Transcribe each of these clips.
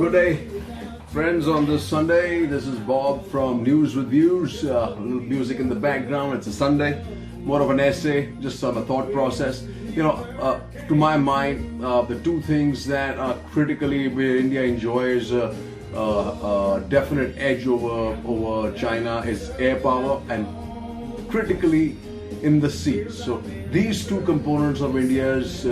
Good day, friends, on this Sunday. This is Bob from News with Views. A little music in the background. It's a Sunday, more of an essay, just some thought process. To my mind, the two things that are critically where India enjoys a definite edge over China is air power and critically in the seas. So these two components of India's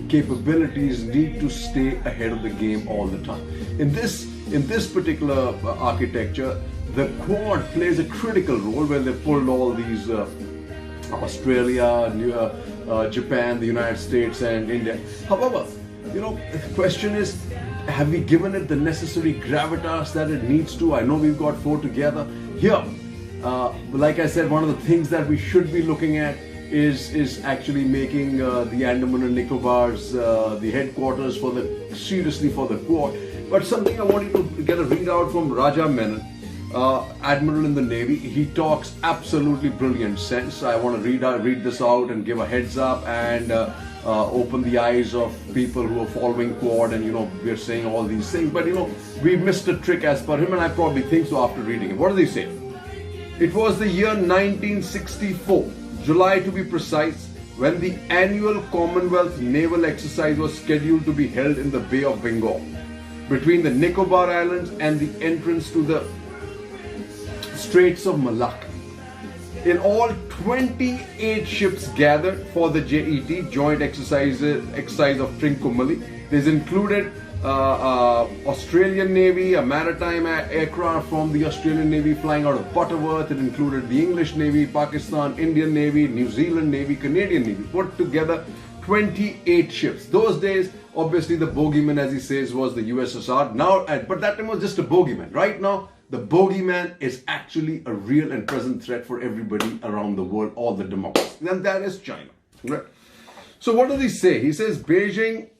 capabilities need to stay ahead of the game all the time. In this particular architecture, the Quad plays a critical role where they pulled all these Australia, Japan, the United States, and India. However, the question is, have we given it the necessary gravitas that it needs to? I know we've got four together here. Like I said, one of the things that we should be looking at is actually making the Andaman and Nicobars the headquarters for the Quad. But something I want you to get a readout from Raja Menon, Admiral in the Navy. He talks absolutely brilliant sense. I want to read this out and give a heads up and open the eyes of people who are following Quad, and we're saying all these things, but we missed a trick as per him, and I probably think so after reading it. What does he say? It was the year 1964, July to be precise, when the annual Commonwealth naval exercise was scheduled to be held in the Bay of Bengal, between the Nicobar Islands and the entrance to the Straits of Malacca. In all, 28 ships gathered for the JET, Joint Exercise of Trincomalee. This included Australian Navy, a maritime aircraft from the Australian Navy flying out of Butterworth. It included the English Navy, Pakistan, Indian Navy, New Zealand Navy, Canadian Navy. Put together 28 ships. Those days, obviously, the bogeyman, as he says, was the USSR. Now, but that time was just a bogeyman. Right now, the bogeyman is actually a real and present threat for everybody around the world, all the democracies. And that is China. Right? So what does he say? He says Beijing,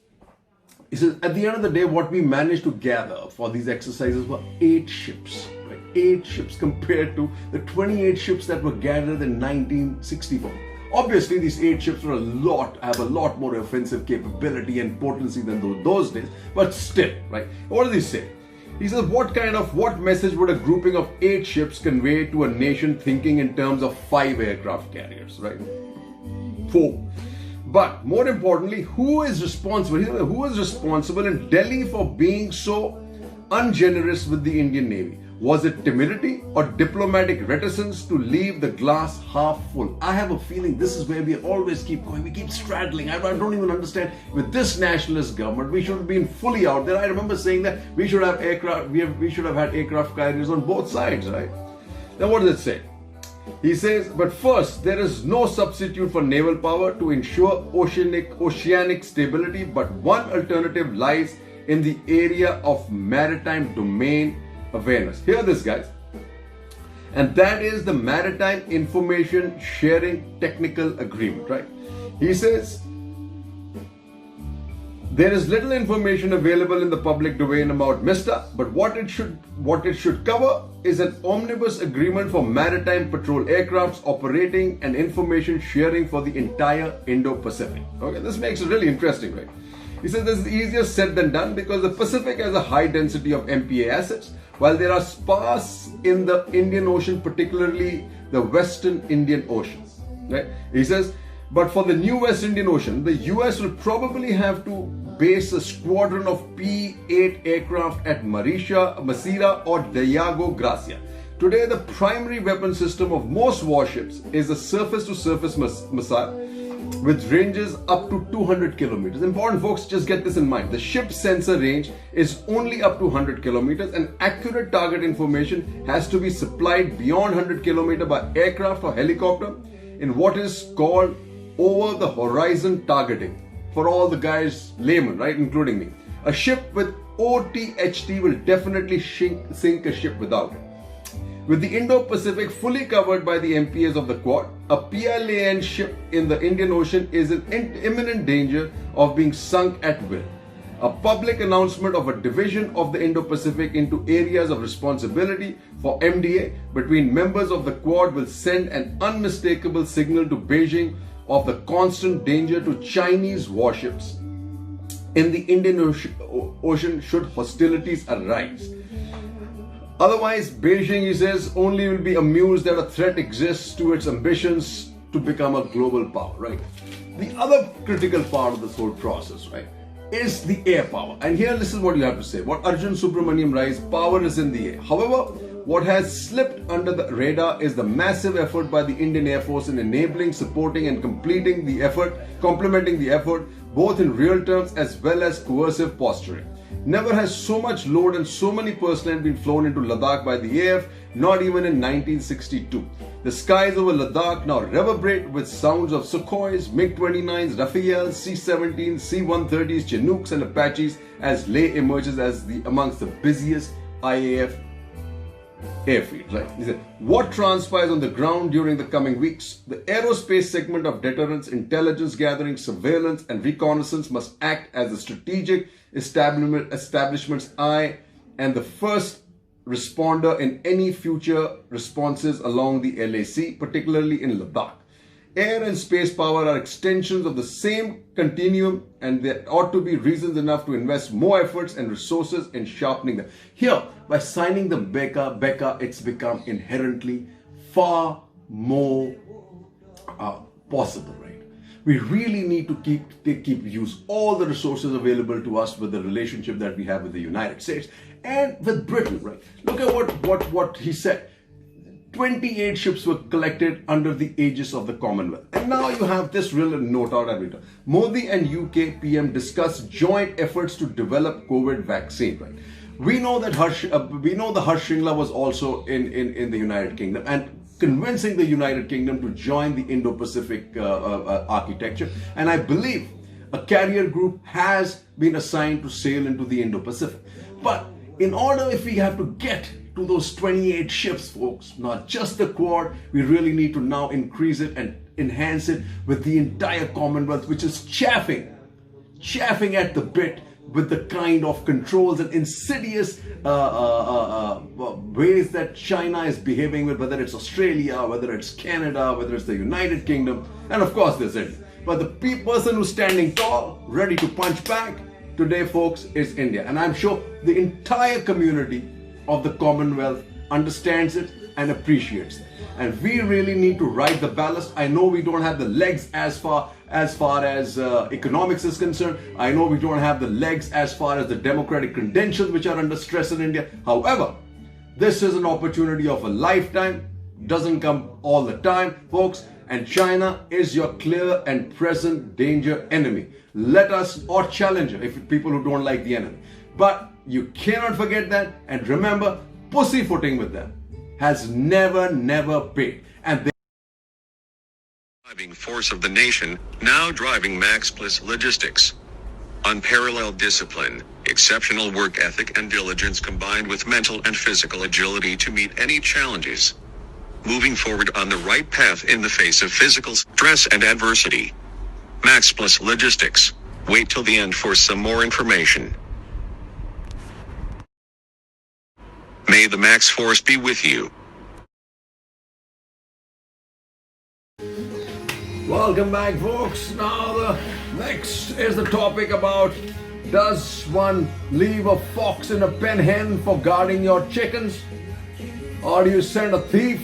he says, at the end of the day, what we managed to gather for these exercises were 8 ships. Right? 8 ships compared to the 28 ships that were gathered in 1964. Obviously, these 8 ships have a lot more offensive capability and potency than those days, but still, right? What does he say? He says, what message would a grouping of 8 ships convey to a nation thinking in terms of 5 aircraft carriers, right? 4. But more importantly, who is responsible? Who is responsible in Delhi for being so ungenerous with the Indian Navy? Was it timidity or diplomatic reticence to leave the glass half full? I have a feeling this is where we always keep going. We keep straddling. I don't even understand. With this nationalist government, we should have been fully out there. I remember saying that we should have aircraft. We should have had aircraft carriers on both sides, right? Now, what does it say? He says, but first, there is no substitute for naval power to ensure oceanic stability, but one alternative lies in the area of maritime domain awareness. Hear this, guys. And that is the Maritime Information Sharing Technical Agreement, right? He says, there is little information available in the public domain about MISTA, but what it should cover is an omnibus agreement for maritime patrol aircrafts operating and information sharing for the entire Indo-Pacific. Okay, this makes it really interesting, right? He says this is easier said than done because the Pacific has a high density of MPA assets, while there are sparse in the Indian Ocean, particularly the Western Indian Ocean. Right? He says, but for the new West Indian Ocean, the US will probably have to base a squadron of P-8 aircraft at Masira or Diego Garcia. Today, the primary weapon system of most warships is a surface-to-surface missile with ranges up to 200 kilometers. Important, folks, just get this in mind. The ship's sensor range is only up to 100 kilometers, and accurate target information has to be supplied beyond 100 kilometers by aircraft or helicopter in what is called over-the-horizon targeting. For all the guys, laymen, right, including me. A ship with OTHT will definitely sink a ship without it. With the Indo-Pacific fully covered by the MPAs of the Quad, a PLAN ship in the Indian Ocean is in imminent danger of being sunk at will. A public announcement of a division of the Indo-Pacific into areas of responsibility for MDA between members of the Quad will send an unmistakable signal to Beijing of the constant danger to Chinese warships in the Indian Ocean should hostilities arise. Otherwise, Beijing, he says, only will be amused that a threat exists to its ambitions to become a global power, right? The other critical part of this whole process, right, is the air power. And here, this is what you have to say. What Arjun Subramaniam writes, power is in the air. However, what has slipped under the radar is the massive effort by the Indian Air Force in enabling, supporting and complementing the effort, both in real terms as well as coercive posturing. Never has so much load and so many personnel been flown into Ladakh by the AF, not even in 1962. The skies over Ladakh now reverberate with sounds of Sukhois, MiG-29s, Rafales, C-17s, C-130s, Chinooks and Apaches as Leh emerges as amongst the busiest IAF airfield, right? He said, what transpires on the ground during the coming weeks? The aerospace segment of deterrence, intelligence gathering, surveillance and reconnaissance must act as the strategic establishment's eye and the first responder in any future responses along the LAC, particularly in Ladakh. Air and space power are extensions of the same continuum, and there ought to be reasons enough to invest more efforts and resources in sharpening them. Here, by signing the BECA, it's become inherently far more possible, right? We really need to keep use all the resources available to us with the relationship that we have with the United States and with Britain, right? Look at what he said. 28 ships were collected under the aegis of the Commonwealth. And now you have this real note out at it. Modi and UK PM discussed joint efforts to develop COVID vaccine, right? We know that the Harsh Shringla was also in the United Kingdom and convincing the United Kingdom to join the Indo-Pacific architecture. And I believe a carrier group has been assigned to sail into the Indo-Pacific. But in order, if we have to get to those 28 ships, folks, not just the Quad, we really need to now increase it and enhance it with the entire Commonwealth, which is chaffing at the bit with the kind of controls and insidious ways that China is behaving with, whether it's Australia, whether it's Canada, whether it's the United Kingdom, and of course there's India. But the person who's standing tall, ready to punch back today, folks, is India. And I'm sure the entire community of the Commonwealth understands it and appreciates it. And we really need to ride the ballast. I know we don't have the legs as far as economics is concerned. I know we don't have the legs as far as the democratic credentials, which are under stress in India. However, this is an opportunity of a lifetime. Doesn't come all the time, folks. And China is your clear and present danger enemy. Let us, or challenger, if people who don't like the enemy. But you cannot forget that. And remember, pussyfooting with them has never paid. And they driving force of the nation, now driving Max Plus Logistics. Unparalleled discipline, exceptional work ethic and diligence combined with mental and physical agility to meet any challenges. Moving forward on the right path in the face of physical stress and adversity. Max Plus Logistics. Wait till the end for some more information. May the Max Force be with you. Welcome back, folks. Now the next is the topic about, does one leave a fox in a pen hen for guarding your chickens? Or do you send a thief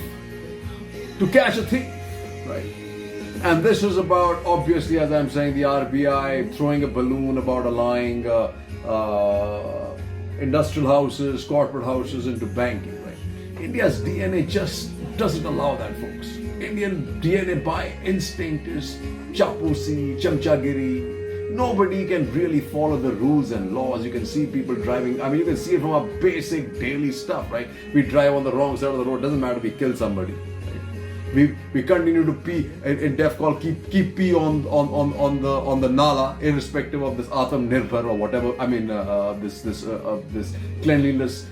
to catch a thief? Right. And this is about, obviously, as I'm saying, the RBI throwing a balloon about allowing industrial houses, corporate houses into banking, right? India's DNA just doesn't allow that, folks. Indian DNA by instinct is chapusi, chamchagiri. Nobody can really follow the rules and laws. You can see people driving, I mean, you can see it from our basic daily stuff, right? We drive on the wrong side of the road, doesn't matter, we kill somebody. Right? We continue to pee in deaf call, keep pee on the nala, irrespective of this Atam Nirbhar or whatever. I mean, this cleanliness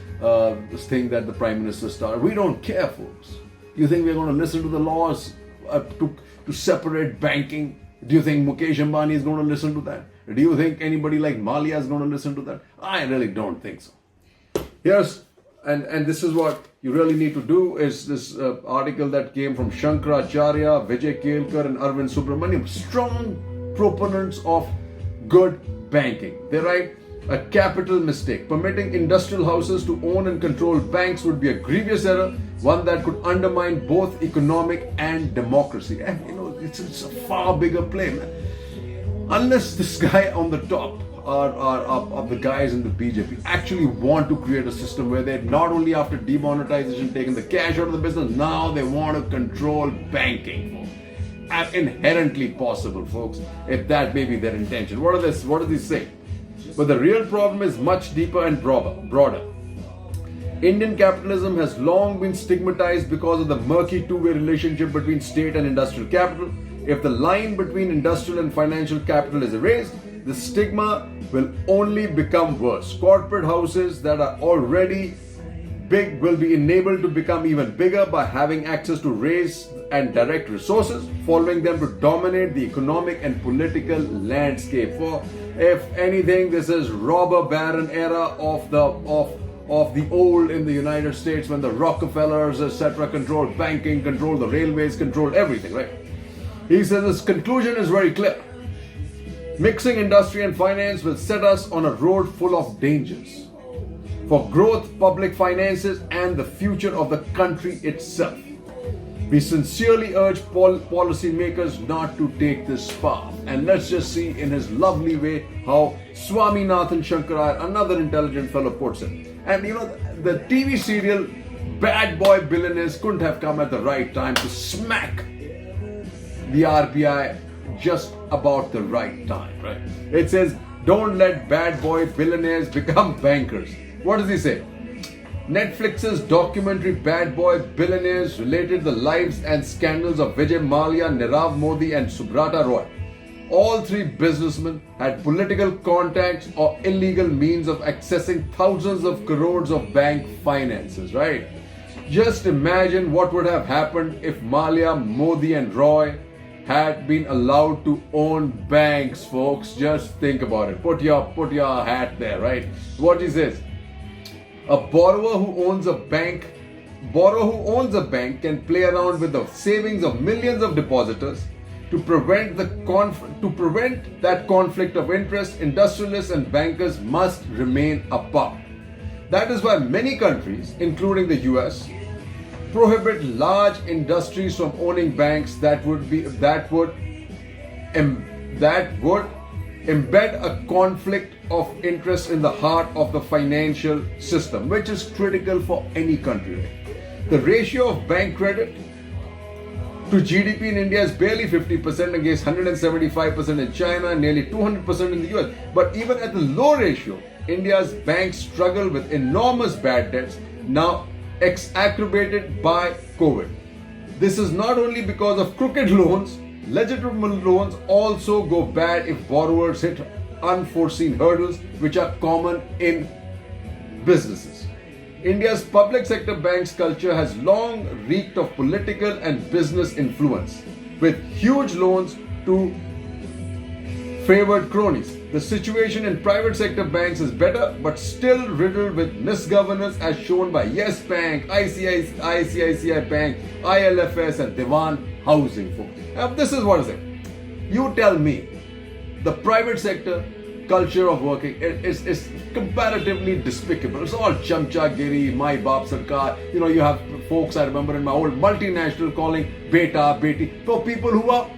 thing that the Prime Minister started. We don't care, folks. You think we're going to listen to the laws to separate banking? Do you think Mukesh Ambani is going to listen to that? Do you think anybody like Malia is going to listen to that? I really don't think so. Yes, and this is what you really need to do, is this article that came from Shankaracharya, Vijay Kelkar and Arvind Subramaniam, strong proponents of good banking. They write, a capital mistake. Permitting industrial houses to own and control banks would be a grievous error, one that could undermine both economic and democracy. And it's a far bigger play, man. Unless this guy on the top are the guys in the BJP actually want to create a system where they not only after demonetization taking the cash out of the business, now they want to control banking. Inherently possible, folks, if that may be their intention. What do they say? But the real problem is much deeper and broader. Indian capitalism has long been stigmatized because of the murky two-way relationship between state and industrial capital. If the line between industrial and financial capital is erased, the stigma will only become worse. Corporate houses that are already big will be enabled to become even bigger by having access to raise and direct resources, following them to dominate the economic and political landscape. For if anything, this is robber baron era of the old in the United States, when the Rockefellers, etc., controlled banking, controlled the railways, controlled everything, right? He says his conclusion is very clear. Mixing industry and finance will set us on a road full of dangers for growth, public finances, and the future of the country itself. We sincerely urge policymakers not to take this path. And let's just see in his lovely way how Swaminathan Shankaraya, another intelligent fellow, puts it. And the TV serial Bad Boy Billionaires couldn't have come at the right time to smack the RBI just about the right time, right? It says, don't let bad boy billionaires become bankers. What does he say? Netflix's documentary Bad Boy Billionaires related the lives and scandals of Vijay Mallya, Nirav Modi and Subrata Roy. All three businessmen had political contacts or illegal means of accessing thousands of crores of bank finances, right? Just imagine what would have happened if Mallya, Modi and Roy had been allowed to own banks, folks. Just think about it. Put your hat there, right? What he says? A borrower who owns a bank can play around with the savings of millions of depositors. To prevent that conflict of interest, industrialists and bankers must remain apart. That is why many countries, including the US, prohibit large industries from owning banks that would embed a conflict of interest in the heart of the financial system, which is critical for any country. The ratio of bank credit to GDP in India is barely 50% against 175% in China and nearly 200% in the US. But even at the low ratio, India's banks struggle with enormous bad debts, now exacerbated by COVID. This is not only because of crooked loans. Legitimate loans also go bad if borrowers hit unforeseen hurdles, which are common in businesses. India's public sector banks culture has long reeked of political and business influence, with huge loans to favored cronies. The situation in private sector banks is better, but still riddled with misgovernance, as shown by Yes Bank, ICICI Bank, ILFS and Dewan Housing. Folks. Now, this is what I say. You tell me, the private sector culture of working is comparatively despicable. It's all chamchagiri, my baap sarkar. You have folks, I remember in my old multinational, calling beta, beti for people who are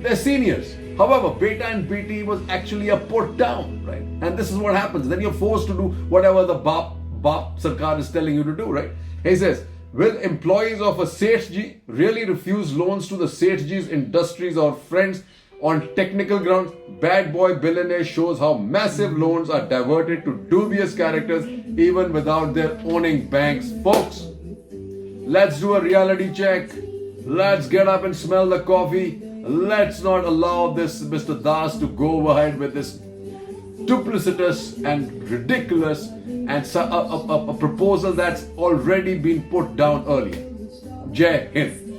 their seniors. However, beta and beti was actually a put down, right? And this is what happens. Then you're forced to do whatever the baap sarkar is telling you to do, right? He says, will employees of a Sethji really refuse loans to the Sethji's industries or friends on technical grounds? Bad Boy Billionaire shows how massive loans are diverted to dubious characters even without their owning banks. Folks, let's do a reality check. Let's get up and smell the coffee. Let's not allow this Mr. Das to go ahead with this duplicitous and ridiculous and a proposal that's already been put down earlier. Jai Hind.